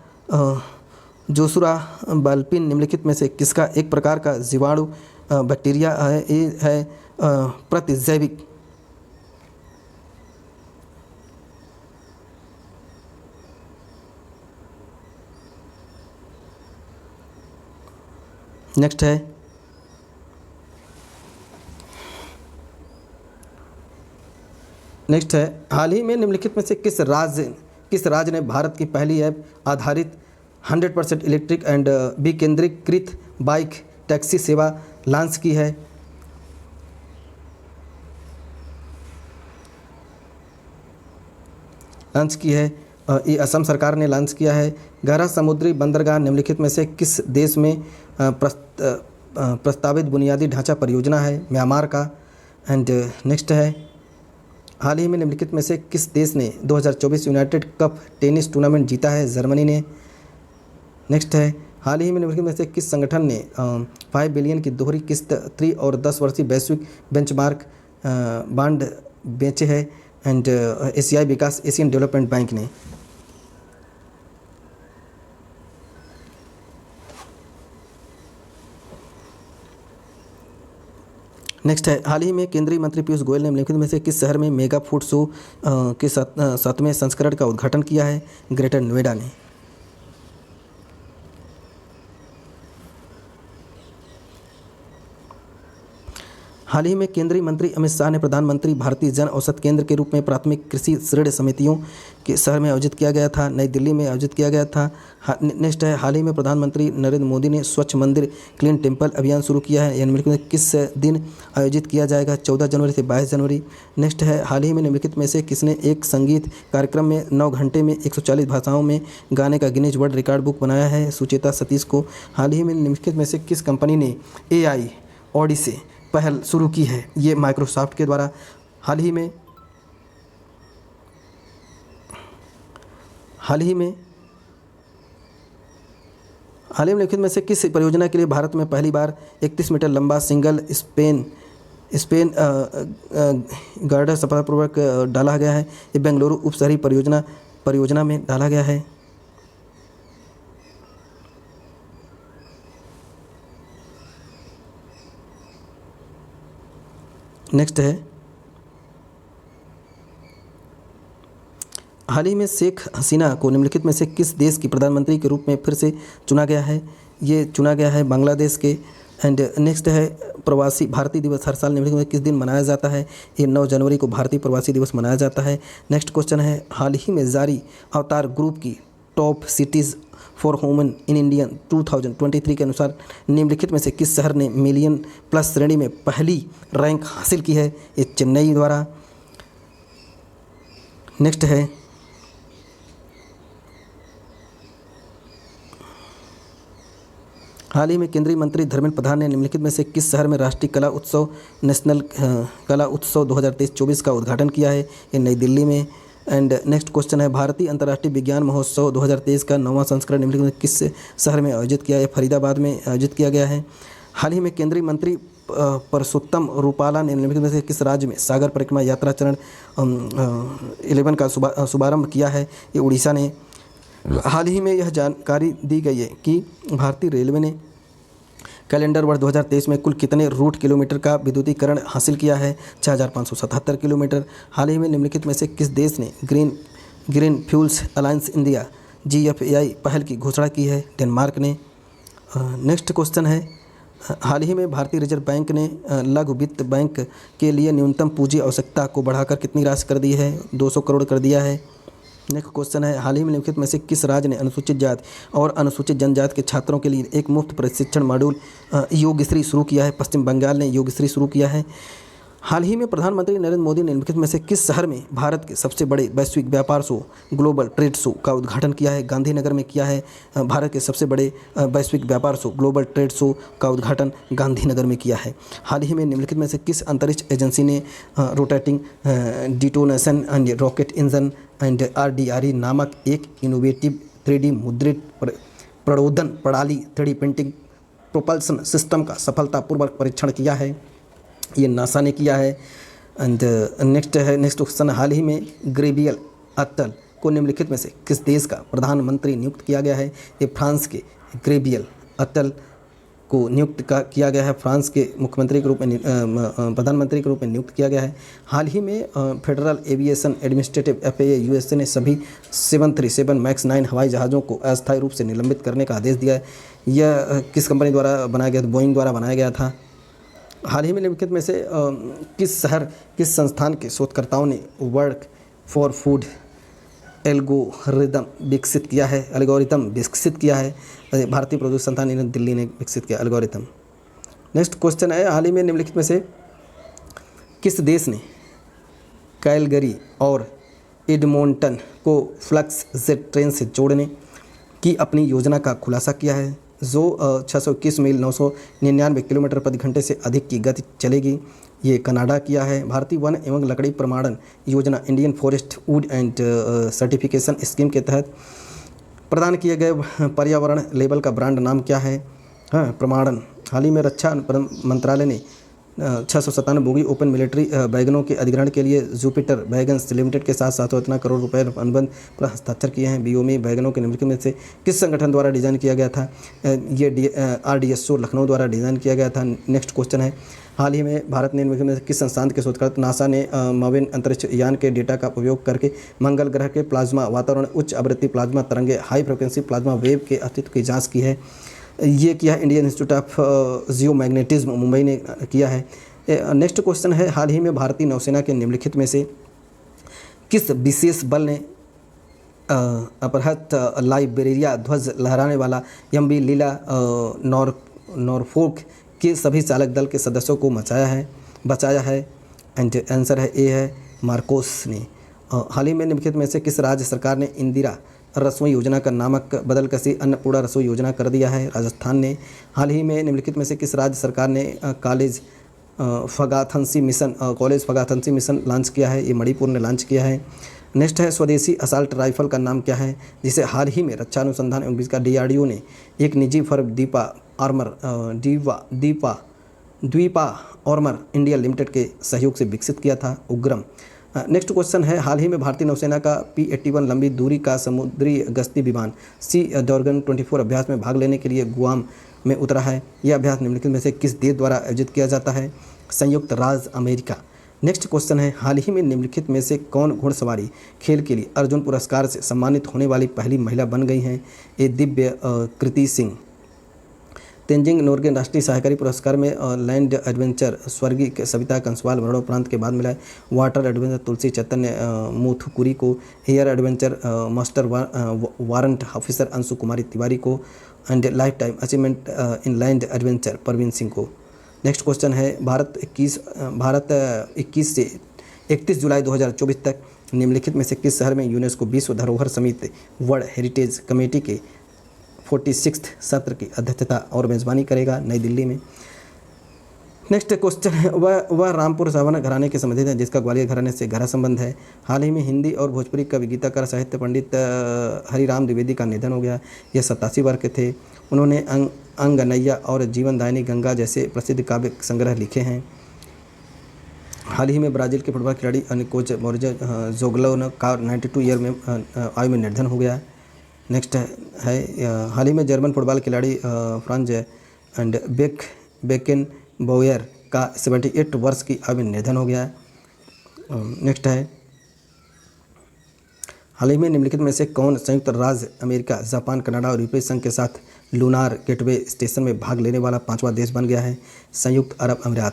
जोसुरा बाल्पिन निम्नलिखित में से किसका एक प्रकार का जीवाणु बैक्टीरिया है? ये है प्रतिजैविक। नेक्स्ट है, हाल ही में निम्नलिखित में से किस राज्य ने भारत की पहली ऐप आधारित 100% इलेक्ट्रिक एंड विकेंद्रीकृत बाइक टैक्सी सेवा लॉन्च की है? ये असम सरकार ने लॉन्च किया है। गहरा समुद्री बंदरगाह निम्नलिखित में से किस देश में प्रस्तावित बुनियादी ढांचा परियोजना है? म्यांमार का। एंड नेक्स्ट है, हाल ही में निम्नलिखित में से किस देश ने 2024 यूनाइटेड कप टेनिस टूर्नामेंट जीता है? जर्मनी ने। नेक्स्ट है, हाल ही में निम्नलिखित में से किस संगठन ने 5 बिलियन की दोहरी किस्त 3 और 10 वर्षीय वैश्विक बेंचमार्क बांड बेचे हैं? एंड एशियाई विकास एशियन डेवलपमेंट बैंक ने। नेक्स्ट है, हाल ही में केंद्रीय मंत्री पीयूष गोयल ने निम्नलिखित में से किस शहर में मेगा फूड शो के 7वें संस्करण का उद्घाटन किया है? ग्रेटर नोएडा ने। हाल ही में केंद्रीय मंत्री अमित शाह ने प्रधानमंत्री भारतीय जन औषध केंद्र के रूप में प्राथमिक कृषि ऋण समितियों के शहर में आयोजित किया गया था, नई दिल्ली में आयोजित किया गया था। नेक्स्ट है, हाल ही में प्रधानमंत्री नरेंद्र मोदी ने स्वच्छ मंदिर क्लीन टेम्पल अभियान शुरू किया है। निम्नलिखित में किस दिन आयोजित किया जाएगा? 14 जनवरी से 22 जनवरी। नेक्स्ट है, हाल ही में निम्नलिखित में से किसने एक संगीत कार्यक्रम में 9 घंटे में 140 भाषाओं में गाने का गिनीज वर्ल्ड रिकॉर्ड बुक बनाया है? सुचेता सतीश को। हाल ही में निम्नलिखित में से किस कंपनी ने AI ओडिसी पहल शुरू की है? ये माइक्रोसॉफ्ट के द्वारा। हाल ही में निम्नलिखित में से किस परियोजना के लिए भारत में पहली बार 31 मीटर लंबा सिंगल स्पेन गार्डर सफलतापूर्वक डाला गया है? ये बेंगलुरु उप शहरी परियोजना में डाला गया है। नेक्स्ट है, हाल ही में शेख हसीना को निम्नलिखित में से किस देश की प्रधानमंत्री के रूप में फिर से चुना गया है? ये चुना गया है बांग्लादेश के। एंड नेक्स्ट है प्रवासी भारतीय दिवस हर साल निम्नलिखित में किस दिन मनाया जाता है? ये 9 जनवरी को भारतीय प्रवासी दिवस मनाया जाता है। नेक्स्ट क्वेश्चन है हाल ही में जारी अवतार ग्रुप की top cities for women in India 2023 के अनुसार निम्नलिखित में से किस शहर ने मिलियन प्लस श्रेणी में पहली रैंक हासिल की है? ये चेन्नई द्वारा। नेक्स्ट है हाल ही में केंद्रीय मंत्री धर्मेंद्र प्रधान ने निम्नलिखित में से किस शहर में राष्ट्रीय कला उत्सव नेशनल कला उत्सव 2023-24 का उद्घाटन किया है? ये नई दिल्ली में। एंड नेक्स्ट क्वेश्चन है भारतीय अंतर्राष्ट्रीय विज्ञान महोत्सव 2023 का 9वां संस्करण निम्नलिखित में किस शहर में आयोजित किया है? फरीदाबाद में आयोजित किया गया है। हाल ही में केंद्रीय मंत्री परसोत्तम रूपाला ने निम्नलिखित में से किस राज्य में सागर परिक्रमा यात्रा चरण 11 का शुभारंभ किया है? ये उड़ीसा ने। हाल ही में यह जानकारी दी गई है कि भारतीय रेलवे ने कैलेंडर वर्ष 2023 में कुल कितने रूट किलोमीटर का विद्युतीकरण हासिल किया है? 6577 किलोमीटर। हाल ही में निम्नलिखित में से किस देश ने green fuels alliance India GFAI पहल की घोषणा की है? डेनमार्क ने। नेक्स्ट क्वेश्चन है हाल ही में भारतीय रिजर्व बैंक ने लघु वित्त बैंक के लिए न्यूनतम पूंजी आवश्यकता को बढ़ाकर कितनी राशि कर दी है? 200 करोड़ कर दिया है। नेक्स्ट क्वेश्चन है हाल ही में निम्नलिखित में से किस राज्य ने अनुसूचित जाति और अनुसूचित जनजाति के छात्रों के लिए एक मुफ्त प्रशिक्षण मॉड्यूल योगश्री शुरू किया है? पश्चिम बंगाल ने योगश्री शुरू किया है। हाल ही में प्रधानमंत्री नरेंद्र मोदी ने निम्नलिखित में से किस शहर में भारत के सबसे बड़े वैश्विक व्यापार शो ग्लोबल ट्रेड शो का उद्घाटन किया है? गांधीनगर में किया है। भारत के सबसे बड़े वैश्विक व्यापार शो ग्लोबल ट्रेड शो का उद्घाटन गांधीनगर में किया है। हाल ही में निम्नलिखित में से किस अंतरिक्ष एजेंसी ने rotating detonation and rocket engine and RDRE नामक एक इनोवेटिव 3D मुद्रित प्रणोदन प्रणाली 3D प्रिंटिंग प्रोपल्सन सिस्टम का सफलतापूर्वक परीक्षण किया है? ये नासा ने किया है। एंड नेक्स्ट क्वेश्चन हाल ही में गैब्रियल अत्तल को निम्नलिखित में से किस देश का प्रधानमंत्री नियुक्त किया गया है? ये फ्रांस के गैब्रियल अत्तल को नियुक्त किया गया है। फ्रांस के मुख्यमंत्री के रूप में प्रधानमंत्री के रूप में नियुक्त किया गया है। हाल ही में federal aviation administrative FAA USA ने सभी 737 MAX 9 हवाई जहाज़ों को अस्थायी रूप से निलंबित करने का आदेश दिया है। यह किस कंपनी द्वारा बनाया गया था? बोइंग द्वारा बनाया गया था। हाल ही में निम्नलिखित में से किस संस्थान के शोधकर्ताओं ने वर्क फॉर फूड एल्गोरिदम विकसित किया है? भारतीय प्रौद्योगिकी संस्थान दिल्ली ने विकसित किया एल्गोरिदम। नेक्स्ट क्वेश्चन है हाल ही में निम्नलिखित में से किस देश ने कैलगरी और एडमोंटन को फ्लक्स जेट ट्रेन से जोड़ने की अपनी योजना का खुलासा किया है? जो 621 मील 999 किलोमीटर प्रति घंटे से अधिक की गति चलेगी। ये कनाडा किया है। भारतीय वन एवं लकड़ी प्रमाणन योजना Indian forest would and certification scheme के तहत प्रदान किए गए पर्यावरण लेबल का ब्रांड नाम क्या है? प्रमाणन। हाल ही में रक्षा मंत्रालय ने 697 बोगी ओपन मिलिट्री वैगनों के अधिग्रहण के लिए जुपिटर वैगन्स लिमिटेड के साथ 7 करोड़ रुपए अनुबंध पर हस्ताक्षर किए हैं। BOME वैगनों के निम्नलिखित में से किस संगठन द्वारा डिज़ाइन किया गया था? ये RDSO लखनऊ द्वारा डिज़ाइन किया गया था। नेक्स्ट क्वेश्चन है हाल ही में भारत ने निम्नलिखित में से किस संस्थान के शोधकर्ता नासा ने माविन अंतरिक्ष यान के डेटा का उपयोग करके मंगल ग्रह के प्लाज्मा वातावरण उच्च आवृत्ति प्लाज्मा तरंगे हाई फ्रिक्वेंसी प्लाज्मा वेव के अस्तित्व की जाँच की है? ये किया है इंडियन इंस्टीट्यूट ऑफ जियोमैग्नेटिज्म मुंबई ने किया है। नेक्स्ट क्वेश्चन है हाल ही में भारतीय नौसेना के निम्नलिखित में से किस विशेष बल ने अपहृत लाइबेरिया ध्वज लहराने वाला MV लीला नॉरफोक के सभी चालक दल के सदस्यों को बचाया है? एंड आंसर है ए है मार्कोस ने। हाल ही में निम्नलिखित में से किस राज्य सरकार ने इंदिरा रसोई योजना का नामक बदल कर अन्नपूर्णा रसोई योजना कर दिया है? राजस्थान ने। हाल ही में निम्नलिखित में से किस राज्य सरकार ने कॉलेज फगाथंसी मिशन लॉन्च किया है? ये मणिपुर ने लॉन्च किया है। नेक्स्ट है स्वदेशी असॉल्ट राइफल का नाम क्या है जिसे हाल ही में रक्षा अनुसंधान एवं विकास का DRDO ने एक निजी फर्म द्वीपा आर्मर इंडिया लिमिटेड के सहयोग से विकसित किया था? उग्रम। नेक्स्ट क्वेश्चन है हाल ही में भारतीय नौसेना का P-81 लंबी दूरी का समुद्री गश्ती विमान सी ड्रैगन 24 अभ्यास में भाग लेने के लिए गुआम में उतरा है। यह अभ्यास निम्नलिखित में से किस देश द्वारा आयोजित किया जाता है? संयुक्त राज्य अमेरिका। नेक्स्ट क्वेश्चन है हाल ही में निम्नलिखित में से कौन घुड़सवारी खेल के लिए अर्जुन पुरस्कार से सम्मानित होने वाली पहली महिला बन गई हैं? ये दिव्य कृति सिंह। तेंजिंग नोर्गे राष्ट्रीय सहकारी पुरस्कार में लैंड एडवेंचर स्वर्गीय सविता कंसवाल मरणोपरांत के बाद मिला है। वाटर एडवेंचर तुलसी चैतन्य मूथुकुरी को, air adventure master warrant officer Anshu Kumari Tiwari को, and lifetime achievement in land adventure Parveen Singh को। नेक्स्ट क्वेश्चन है, भारत 21 से 31 जुलाई 2024 तक निम्नलिखित में से किस शहर में यूनेस्को विश्व धरोहर समिति वर्ल्ड हेरिटेज कमेटी के 46th सत्र की अध्यक्षता और मेज़बानी करेगा? नई दिल्ली में। नेक्स्ट क्वेश्चन है, वह रामपुर सावना घराने के संबंधित है जिसका ग्वालियर घराने से गहरा संबंध है। हाल ही में हिंदी और भोजपुरी कवि, गीतकार, साहित्य पंडित हरिराम द्विवेदी का निधन हो गया। यह 87 वर्ष के थे। उन्होंने अंगनैया और जीवनदायिनी गंगा जैसे प्रसिद्ध काव्य संग्रह लिखे हैं। हाल ही में ब्राज़ील के फुटबॉल खिलाड़ी अनिकोच मोरिजो जोगलोन का 92 ईयर में आयु में निधन हो गया। नेक्स्ट है, हाल ही में जर्मन फुटबॉल खिलाड़ी फ्रांज एंड बेकेन बोयर का 78 वर्ष की आयु में निधन हो गया है। नेक्स्ट है, हाल ही में निम्नलिखित में से कौन संयुक्त राज्य अमेरिका, जापान, कनाडा और यूरोपीय संघ के साथ लूनार गेटवे स्टेशन में भाग लेने वाला 5वां देश बन गया है? संयुक्त अरब अमीरात।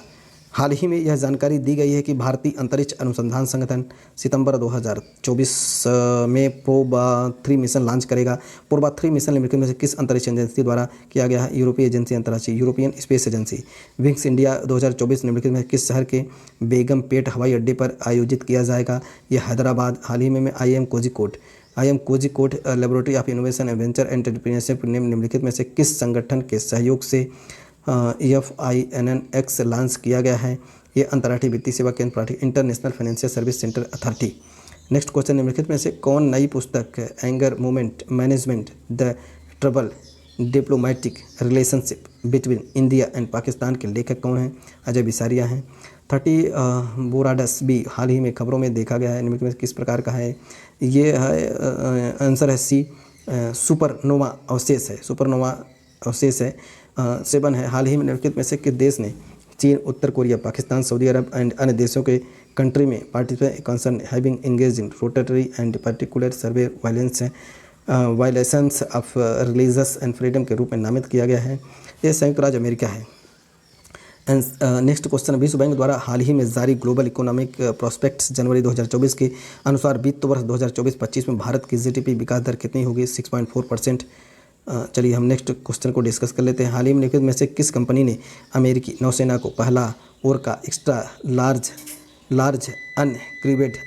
हाल ही में यह जानकारी दी गई है कि भारतीय अंतरिक्ष अनुसंधान संगठन सितंबर 2024 में प्रोबा 3 मिशन लॉन्च करेगा। प्रोबा 3 मिशन निम्नलिखित में से किस अंतरिक्ष एजेंसी द्वारा किया गया है? यूरोपीय एजेंसी अंतर्राष्ट्रीय European space agency. Wings India 2024 निम्नलिखित में किस शहर के बेगमपेट हवाई अड्डे पर आयोजित किया जाएगा? यह हैदराबाद। हाल ही में I am Kozhikode laboratory of innovation adventure entrepreneurship निम्नलिखित में से किस संगठन के सहयोग से FINNX लॉन्च किया गया है? ये अंतर्राष्ट्रीय वित्तीय सेवा केंद्र प्राधिकरण, international financial service centre authority. Next question, निम्नलिखित में से कौन नई पुस्तक anger movement management the trouble diplomatic relationship between India and Pakistan के लेखक कौन हैं? अजय बिसारिया हैं। 30 बोराडस भी हाल ही में खबरों में देखा गया है। निम्नलिखित में किस प्रकार का है? ये है आंसर है सी, सुपरनोवा अवशेष है। सुपरनोवा अवशेष है। 7 है, हाल ही में निम्नलिखित में से किस देश ने चीन, उत्तर कोरिया, पाकिस्तान, सऊदी अरब एंड अन्य देशों के कंट्री में participate concern having engage in rotatory and particular survey violations of religious and freedom के रूप में नामित किया गया है? यह संयुक्त राज्य अमेरिका है। नेक्स्ट क्वेश्चन, विश्व बैंक द्वारा हाल ही में जारी ग्लोबल इकोनॉमिक प्रोस्पेक्ट्स जनवरी 2024 के अनुसार वित्त वर्ष 2024-25 में भारत की GDP विकास दर कितनी होगी? 6.4%। चलिए हम नेक्स्ट क्वेश्चन को डिस्कस कर लेते हैं। हाल ही में निम्नलिखित में से किस कंपनी ने अमेरिकी नौसेना को पहला और का एक्स्ट्रा लार्ज अनक्रिवेड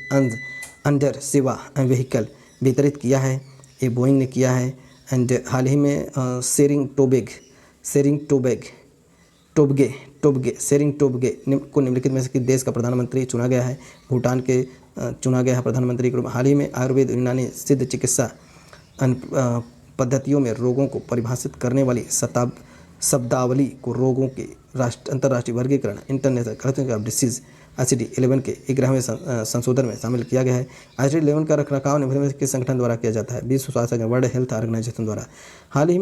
अंडर सेवा व्हीकल वितरित किया है? ये बोइंग ने किया है। एंड हाल ही में सेरिंग टोब्गे को निम्नलिखित में से किस देश का प्रधानमंत्री चुना गया है? भूटान के चुना गया है प्रधानमंत्री के रूप में। हाल ही में आयुर्वेद यूनानी सिद्ध चिकित्सा पद्धतियों में रोगों को परिभाषित करने वाली शब्दावली को रोगों के अंतर्राष्ट्रीय वर्गीकरण international classification of disease ICD-11 के 11वें संशोधन में शामिल किया गया है। ICD-11 का रखरखाव निम्नलिखित में किस संगठन द्वारा किया जाता है? विश्व स्वास्थ्य संगठन, वर्ल्ड हेल्थ ऑर्गेनाइजेशन द्वारा। हाल ही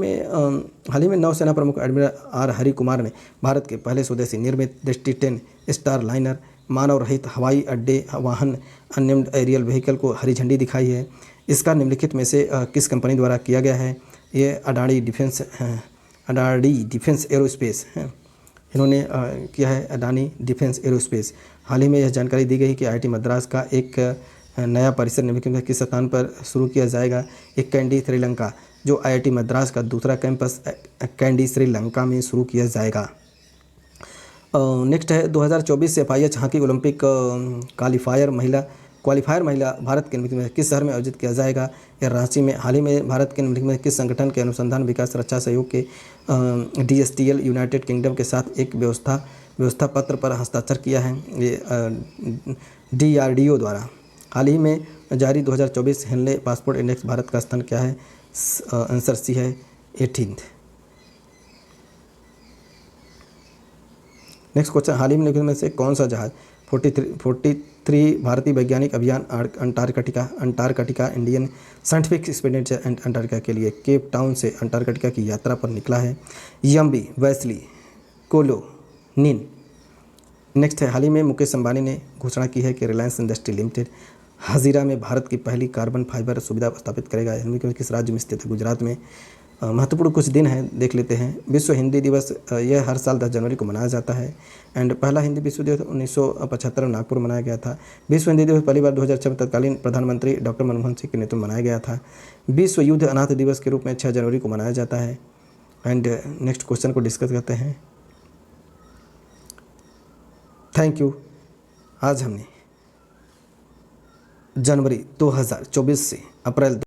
में नौसेना प्रमुख एडमिरल R हरि कुमार ने भारत के पहले स्वदेशी निर्मित दृष्टि 10 स्टार लाइनर मानव रहित हवाई अड्डे वाहन अननेम्ड एरियल व्हीकल को हरी झंडी दिखाई है। इसका निम्नलिखित में से किस कंपनी द्वारा किया गया है? ये अडानी डिफेंस एरोस्पेस है। इन्होंने किया है अडानी डिफेंस एरोस्पेस। हाल ही में यह जानकारी दी गई कि IIT मद्रास का एक नया परिसर निम्नलिखित में किस स्थान पर शुरू किया जाएगा? एक कैंडी श्रीलंका। जो IIT मद्रास का दूसरा कैंपस कैंडी श्रीलंका में शुरू किया जाएगा। नेक्स्ट है 2024 से FIH हॉकी ओलंपिक क्वालिफायर महिला भारत के निम्नलिखित में किस शहर में आयोजित किया जाएगा? या रांची में। हाल ही में भारत के निम्नलिखित में किस संगठन के अनुसंधान विकास रक्षा सहयोग के DSTL यूनाइटेड किंगडम के साथ एक व्यवस्था पत्र पर हस्ताक्षर किया है? ये DRDO द्वारा। हाल ही में जारी 2024 हेनले पासपोर्ट इंडेक्स भारत का स्थान क्या है? आंसर सी है 18th। नेक्स्ट क्वेश्चन, हाल ही में निम्नलिखित में से कौन सा जहाज 43 भारतीय वैज्ञानिक अभियान Antarctica Indian scientific expedition and Antarctica के लिए केप टाउन से अंटार्कटिका की यात्रा पर निकला है? यम्बी वेस्ली कोलोनिन। नेक्स्ट है, हाल ही में मुकेश अंबानी ने घोषणा की है कि रिलायंस इंडस्ट्री लिमिटेड हजीरा में भारत की पहली कार्बन फाइबर सुविधा स्थापित करेगा। किस राज्य में स्थित है? गुजरात में। महत्वपूर्ण कुछ दिन हैं, देख लेते हैं। विश्व हिंदी दिवस यह हर साल 10 जनवरी को मनाया जाता है। एंड पहला हिंदी विश्व दिवस 1975 में नागपुर में मनाया गया था। विश्व हिंदी दिवस पहली बार 2006 में तत्कालीन प्रधानमंत्री डॉक्टर मनमोहन सिंह के नेतृत्व में मनाया गया था। विश्व युद्ध अनाथ दिवस के रूप में 6 जनवरी को मनाया जाता है। एंड नेक्स्ट क्वेश्चन को डिस्कस करते हैं। Thank you. आज हमने जनवरी 2024 से अप्रैल